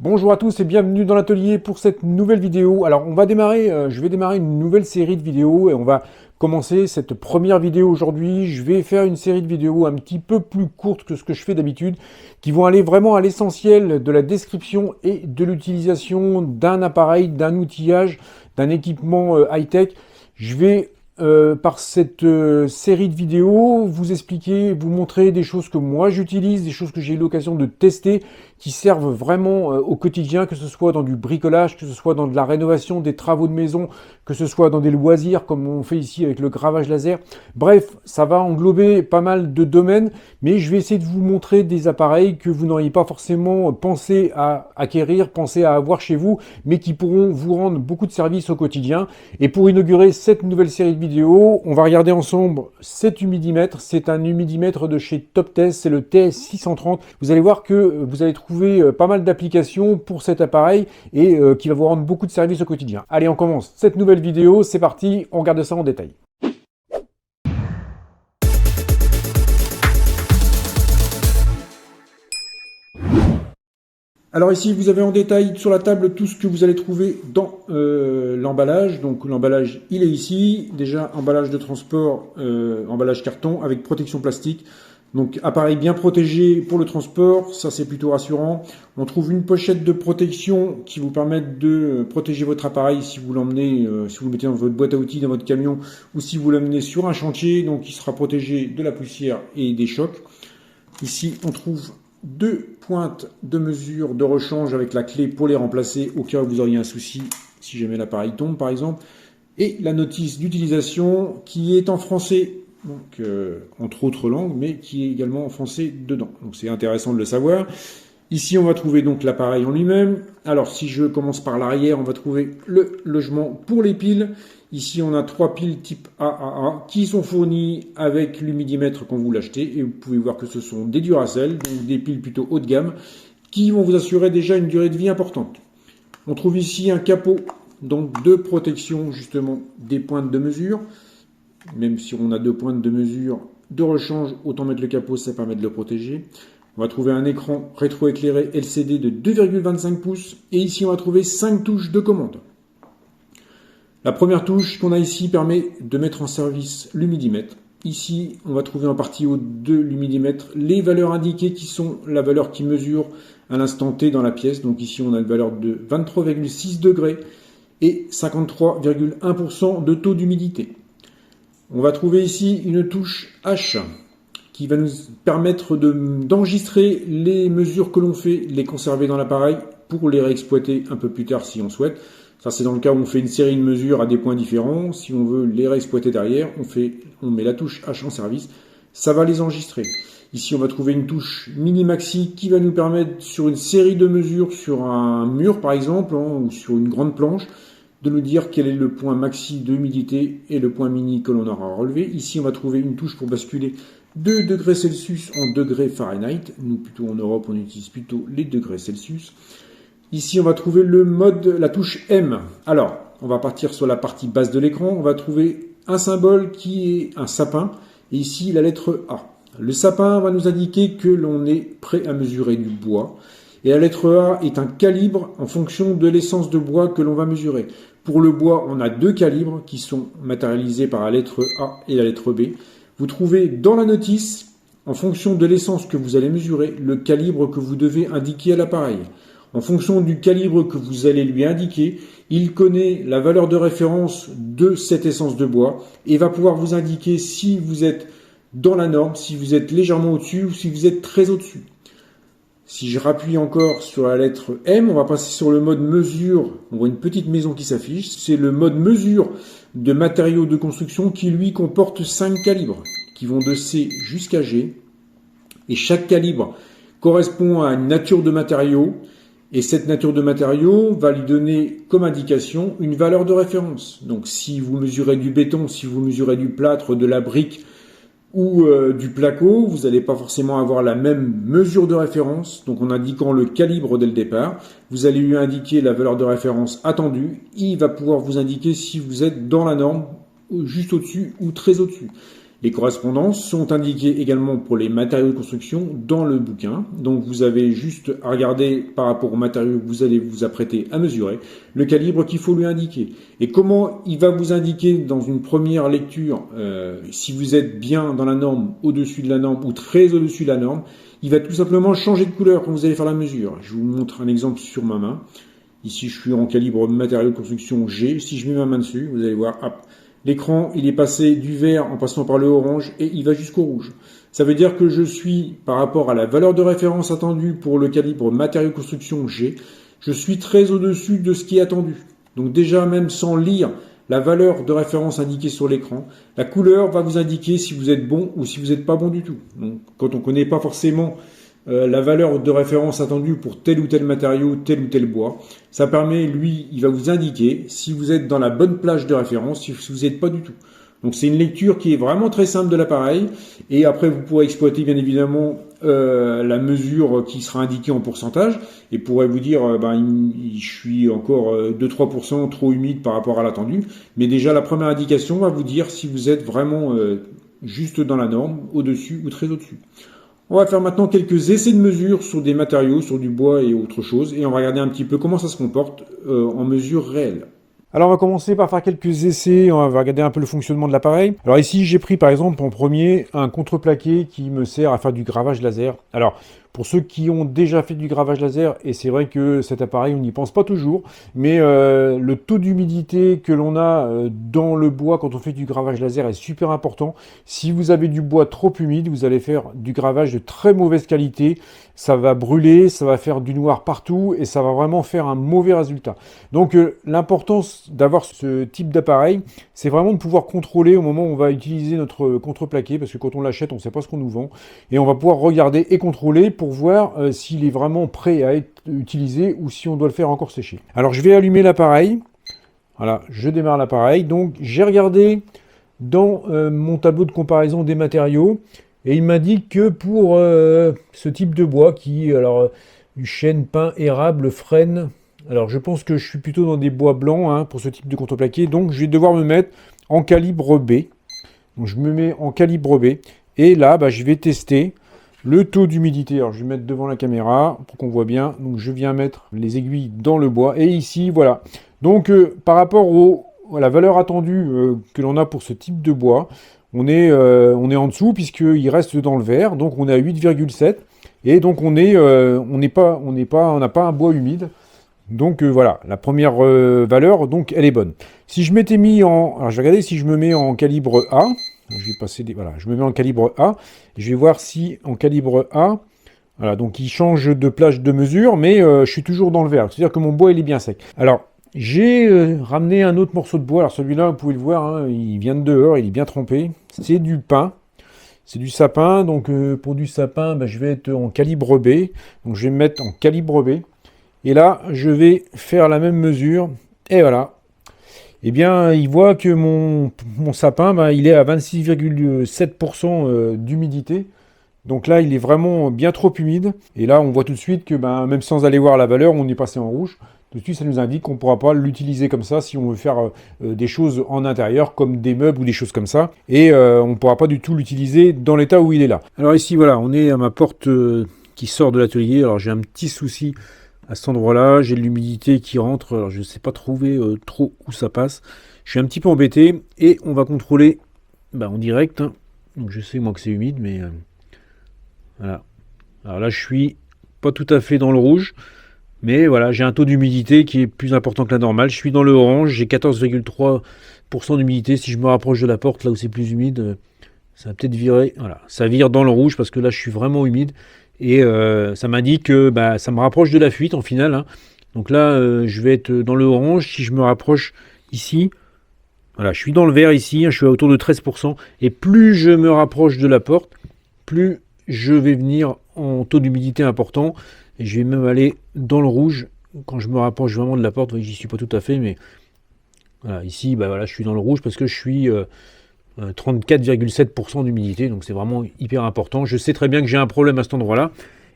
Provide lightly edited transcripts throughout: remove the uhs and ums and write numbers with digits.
Bonjour à tous et bienvenue dans l'atelier pour cette nouvelle vidéo. Alors je vais démarrer une nouvelle série de vidéos et on va commencer cette première vidéo aujourd'hui. Je vais faire une série de vidéos un petit peu plus courte que ce que je fais d'habitude, qui vont aller vraiment à l'essentiel de la description et de l'utilisation d'un appareil, d'un outillage, d'un équipement high-tech. Je vais par cette série de vidéos, vous expliquer, vous montrer des choses que moi j'utilise, des choses que j'ai eu l'occasion de tester, qui servent vraiment au quotidien, que ce soit dans du bricolage, que ce soit dans de la rénovation, des travaux de maison, que ce soit dans des loisirs comme on fait ici avec le gravage laser. Bref, ça va englober pas mal de domaines, mais je vais essayer de vous montrer des appareils que vous n'auriez pas forcément pensé à acquérir, pensé à avoir chez vous, mais qui pourront vous rendre beaucoup de services au quotidien. Et pour inaugurer cette nouvelle série de vidéos, on va regarder ensemble cet humidimètre. C'est un humidimètre de chez Toptest, c'est le TS630. Vous allez voir que vous allez trouver pas mal d'applications pour cet appareil et qui va vous rendre beaucoup de services au quotidien. Allez, on commence cette nouvelle vidéo, c'est parti, on regarde ça en détail. Alors ici, vous avez en détail sur la table tout ce que vous allez trouver dans l'emballage. Donc l'emballage, il est ici. Déjà, emballage de transport, emballage carton avec protection plastique. Donc appareil bien protégé pour le transport, ça c'est plutôt rassurant. On trouve une pochette de protection qui vous permet de protéger votre appareil si vous l'emmenez, si vous le mettez dans votre boîte à outils, dans votre camion, ou si vous l'emmenez sur un chantier. Donc il sera protégé de la poussière et des chocs. Ici, on trouve deux pointes de mesure de rechange avec la clé pour les remplacer au cas où vous auriez un souci, si jamais l'appareil tombe par exemple. Et la notice d'utilisation qui est en français, donc entre autres langues, mais qui est également en français dedans. Donc c'est intéressant de le savoir. Ici, on va trouver donc l'appareil en lui-même. Alors, si je commence par l'arrière, on va trouver le logement pour les piles. Ici, on a 3 piles type AAA qui sont fournies avec l'humidimètre quand vous l'achetez. Et vous pouvez voir que ce sont des Duracell, donc des piles plutôt haut de gamme, qui vont vous assurer déjà une durée de vie importante. On trouve ici un capot donc de protection justement des pointes de mesure. Même si on a 2 pointes de mesure de rechange, autant mettre le capot, ça permet de le protéger. On va trouver un écran rétroéclairé LCD de 2,25 pouces. Et ici, on va trouver 5 touches de commande. La première touche qu'on a ici permet de mettre en service l'humidimètre. Ici, on va trouver en partie haut de l'humidimètre les valeurs indiquées qui sont la valeur qui mesure à l'instant T dans la pièce. Donc ici, on a une valeur de 23,6 degrés et 53,1% de taux d'humidité. On va trouver ici une touche H qui va nous permettre d'enregistrer les mesures que l'on fait, les conserver dans l'appareil pour les réexploiter un peu plus tard si on souhaite. Ça, c'est dans le cas où on fait une série de mesures à des points différents. Si on veut les réexploiter derrière, on met la touche H en service. Ça va les enregistrer. Ici, on va trouver une touche mini-maxi qui va nous permettre, sur une série de mesures, sur un mur par exemple, ou sur une grande planche, de nous dire quel est le point maxi d'humidité et le point mini que l'on aura relevé. Ici, on va trouver une touche pour basculer de degrés Celsius en degrés Fahrenheit. Nous, plutôt en Europe, on utilise plutôt les degrés Celsius. Ici, on va trouver le mode, la touche M. Alors, on va partir sur la partie basse de l'écran. On va trouver un symbole qui est un sapin. Et ici, la lettre A. Le sapin va nous indiquer que l'on est prêt à mesurer du bois. Et la lettre A est un calibre en fonction de l'essence de bois que l'on va mesurer. Pour le bois, on a 2 calibres qui sont matérialisés par la lettre A et la lettre B. Vous trouvez dans la notice, en fonction de l'essence que vous allez mesurer, le calibre que vous devez indiquer à l'appareil. En fonction du calibre que vous allez lui indiquer, il connaît la valeur de référence de cette essence de bois et va pouvoir vous indiquer si vous êtes dans la norme, si vous êtes légèrement au-dessus ou si vous êtes très au-dessus. Si je rappuie encore sur la lettre M, on va passer sur le mode mesure. On voit une petite maison qui s'affiche. C'est le mode mesure de matériaux de construction qui, lui, comporte 5 calibres qui vont de C jusqu'à G. Et chaque calibre correspond à une nature de matériau. Et cette nature de matériau va lui donner comme indication une valeur de référence. Donc si vous mesurez du béton, si vous mesurez du plâtre, de la brique, ou du placo, vous n'allez pas forcément avoir la même mesure de référence. Donc en indiquant le calibre dès le départ, vous allez lui indiquer la valeur de référence attendue. Il va pouvoir vous indiquer si vous êtes dans la norme, juste au-dessus ou très au-dessus. Les correspondances sont indiquées également pour les matériaux de construction dans le bouquin. Donc vous avez juste à regarder par rapport aux matériaux que vous allez vous apprêter à mesurer, le calibre qu'il faut lui indiquer. Et comment il va vous indiquer dans une première lecture si vous êtes bien dans la norme, au-dessus de la norme ou très au-dessus de la norme. Il va tout simplement changer de couleur quand vous allez faire la mesure. Je vous montre un exemple sur ma main. Ici je suis en calibre matériaux de construction G. Si je mets ma main dessus, vous allez voir, hop, l'écran, il est passé du vert en passant par le orange et il va jusqu'au rouge. Ça veut dire que je suis, par rapport à la valeur de référence attendue pour le calibre matériaux de construction G, je suis très au-dessus de ce qui est attendu. Donc déjà, même sans lire la valeur de référence indiquée sur l'écran, la couleur va vous indiquer si vous êtes bon ou si vous n'êtes pas bon du tout. Donc, quand on ne connaît pas forcément la valeur de référence attendue pour tel ou tel matériau, tel ou tel bois, ça permet, lui, il va vous indiquer si vous êtes dans la bonne plage de référence, si vous n'êtes pas du tout. Donc c'est une lecture qui est vraiment très simple de l'appareil, et après vous pourrez exploiter bien évidemment la mesure qui sera indiquée en pourcentage, et pourrez vous dire je suis encore 2-3% trop humide par rapport à l'attendu, mais déjà la première indication va vous dire si vous êtes vraiment juste dans la norme, au-dessus ou très au-dessus. On va faire maintenant quelques essais de mesure sur des matériaux, sur du bois et autre chose, et on va regarder un petit peu comment ça se comporte en mesure réelle. Alors on va commencer par faire quelques essais, on va regarder un peu le fonctionnement de l'appareil. Alors ici j'ai pris par exemple en premier un contreplaqué qui me sert à faire du gravage laser. Alors pour ceux qui ont déjà fait du gravage laser, et c'est vrai que cet appareil on n'y pense pas toujours, mais le taux d'humidité que l'on a dans le bois quand on fait du gravage laser est super important. Si vous avez du bois trop humide, vous allez faire du gravage de très mauvaise qualité, ça va brûler, ça va faire du noir partout et ça va vraiment faire un mauvais résultat. Donc l'importance d'avoir ce type d'appareil, c'est vraiment de pouvoir contrôler au moment où on va utiliser notre contreplaqué, parce que quand on l'achète, on ne sait pas ce qu'on nous vend, et on va pouvoir regarder et contrôler pour voir s'il est vraiment prêt à être utilisé ou si on doit le faire encore sécher. Alors je vais allumer l'appareil, voilà, je démarre l'appareil, donc j'ai regardé dans mon tableau de comparaison des matériaux, et il m'indique que pour ce type de bois alors du chêne, pin, érable, frêne. Alors je pense que je suis plutôt dans des bois blancs pour ce type de contreplaqué, donc je vais devoir me mettre en calibre B. Donc je me mets en calibre B, et là je vais tester le taux d'humidité. Alors je vais mettre devant la caméra pour qu'on voit bien. Donc je viens mettre les aiguilles dans le bois, et ici voilà. Donc par rapport à la valeur attendue que l'on a pour ce type de bois, on est en dessous puisqu'il reste dans le vert, donc on est à 8,7, et donc on n'a pas un bois humide. Donc voilà, la première valeur, donc elle est bonne. Si je m'étais mis alors je vais regarder si je me mets en calibre A. Je vais passer voilà, je me mets en calibre A. Et je vais voir si en calibre A, voilà, donc il change de plage de mesure, mais je suis toujours dans le vert. C'est-à-dire que mon bois il est bien sec. Alors j'ai ramené un autre morceau de bois. Alors celui-là, vous pouvez le voir, il vient de dehors, il est bien trempé. C'est du pin. C'est du sapin. Donc pour du sapin, je vais être en calibre B. Donc je vais me mettre en calibre B. Et là, je vais faire la même mesure. Et voilà. Eh bien, il voit que mon sapin, il est à 26,7% d'humidité. Donc là, il est vraiment bien trop humide. Et là, on voit tout de suite que même sans aller voir la valeur, on est passé en rouge. Tout de suite, ça nous indique qu'on ne pourra pas l'utiliser comme ça si on veut faire des choses en intérieur, comme des meubles ou des choses comme ça. Et on ne pourra pas du tout l'utiliser dans l'état où il est là. Alors ici, voilà, on est à ma porte qui sort de l'atelier. Alors j'ai un petit souci à cet endroit-là, j'ai de l'humidité qui rentre, alors je ne sais pas trouver trop où ça passe. Je suis un petit peu embêté, et on va contrôler en direct. Donc je sais moi que c'est humide, mais voilà. Alors là je suis pas tout à fait dans le rouge, mais voilà, j'ai un taux d'humidité qui est plus important que la normale. Je suis dans le orange, j'ai 14,3% d'humidité. Si je me rapproche de la porte, là où c'est plus humide, ça va peut-être virer. Voilà, ça vire dans le rouge parce que là je suis vraiment humide. Et ça m'indique que ça me rapproche de la fuite en finale. Donc là, je vais être dans le orange. Si je me rapproche ici, voilà, je suis dans le vert ici, je suis à autour de 13%. Et plus je me rapproche de la porte, plus je vais venir en taux d'humidité important. Et je vais même aller dans le rouge quand je me rapproche vraiment de la porte. Vous voyez, j'y suis pas tout à fait, mais voilà, ici, voilà, je suis dans le rouge parce que je suis 34,7% d'humidité, donc c'est vraiment hyper important. Je sais très bien que j'ai un problème à cet endroit-là,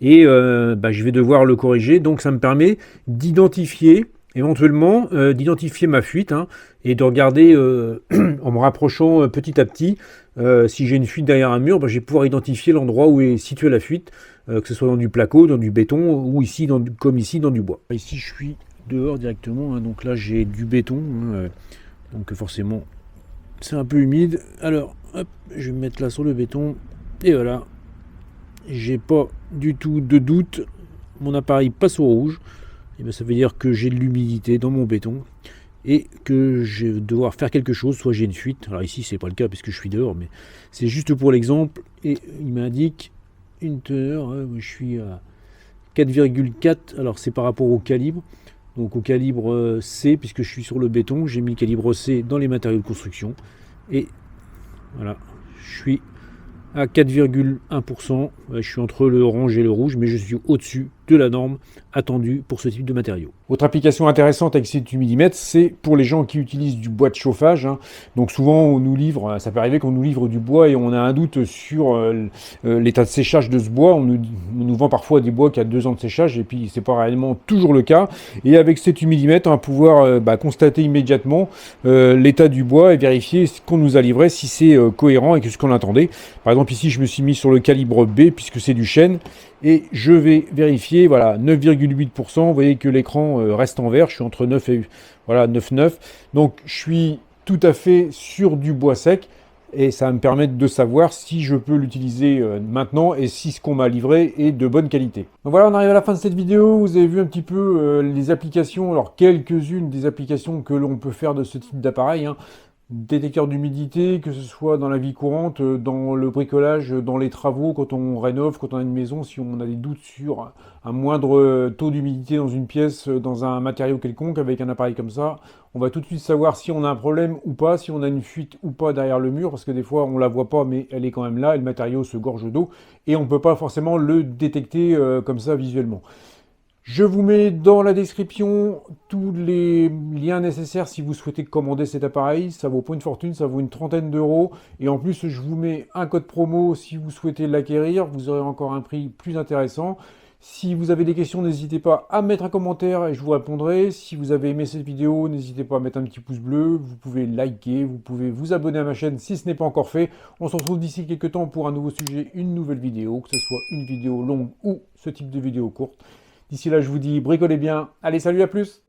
et je vais devoir le corriger. Donc ça me permet d'identifier éventuellement d'identifier ma fuite, hein, et de regarder en me rapprochant petit à petit. Si j'ai une fuite derrière un mur, ben, je vais pouvoir identifier l'endroit où est située la fuite, que ce soit dans du placo, dans du béton ou ici, comme ici, dans du bois. Ici, je suis dehors directement, hein, donc là j'ai du béton, hein, donc forcément c'est un peu humide. Alors, hop, je vais me mettre là sur le béton, et voilà, j'ai pas du tout de doute, mon appareil passe au rouge, et bien ça veut dire que j'ai de l'humidité dans mon béton et que je vais devoir faire quelque chose, soit j'ai une fuite. Alors ici c'est pas le cas puisque je suis dehors, mais c'est juste pour l'exemple, et il m'indique une teneur, hein, je suis à 4,4, alors c'est par rapport au calibre, donc au calibre C, puisque je suis sur le béton, j'ai mis le calibre C dans les matériaux de construction, et voilà, je suis à 4,1%. Je suis entre le orange et le rouge, mais je suis au-dessus de la norme attendue pour ce type de matériaux. Autre application intéressante avec cet humidimètre, c'est pour les gens qui utilisent du bois de chauffage, hein. Donc souvent on nous livre, ça peut arriver qu'on nous livre du bois et on a un doute sur l'état de séchage de ce bois. On nous vend parfois des bois qui a 2 ans de séchage et puis c'est pas réellement toujours le cas. Et avec cet humidimètre, on va pouvoir constater immédiatement l'état du bois et vérifier ce qu'on nous a livré, si c'est cohérent et que ce qu'on attendait. Par exemple ici je me suis mis sur le calibre B puisque c'est du chêne. Et je vais vérifier, voilà, 9,8%. Vous voyez que l'écran reste en vert. Je suis entre 9 et voilà, 9,9. Donc, je suis tout à fait sur du bois sec. Et ça va me permettre de savoir si je peux l'utiliser maintenant et si ce qu'on m'a livré est de bonne qualité. Donc voilà, on arrive à la fin de cette vidéo. Vous avez vu un petit peu les applications, alors quelques-unes des applications que l'on peut faire de ce type d'appareil, hein. Détecteur d'humidité, que ce soit dans la vie courante, dans le bricolage, dans les travaux, quand on rénove, quand on a une maison, si on a des doutes sur un moindre taux d'humidité dans une pièce, dans un matériau quelconque, avec un appareil comme ça, on va tout de suite savoir si on a un problème ou pas, si on a une fuite ou pas derrière le mur, parce que des fois on la voit pas, mais elle est quand même là, et le matériau se gorge d'eau, et on ne peut pas forcément le détecter comme ça visuellement. Je vous mets dans la description tous les liens nécessaires si vous souhaitez commander cet appareil. Ça vaut pas une fortune, ça vaut une trentaine d'euros. Et en plus, je vous mets un code promo si vous souhaitez l'acquérir. Vous aurez encore un prix plus intéressant. Si vous avez des questions, n'hésitez pas à mettre un commentaire et je vous répondrai. Si vous avez aimé cette vidéo, n'hésitez pas à mettre un petit pouce bleu. Vous pouvez liker, vous pouvez vous abonner à ma chaîne si ce n'est pas encore fait. On se retrouve d'ici quelques temps pour un nouveau sujet, une nouvelle vidéo, que ce soit une vidéo longue ou ce type de vidéo courte. D'ici là, je vous dis bricolez bien. Allez, salut, à plus!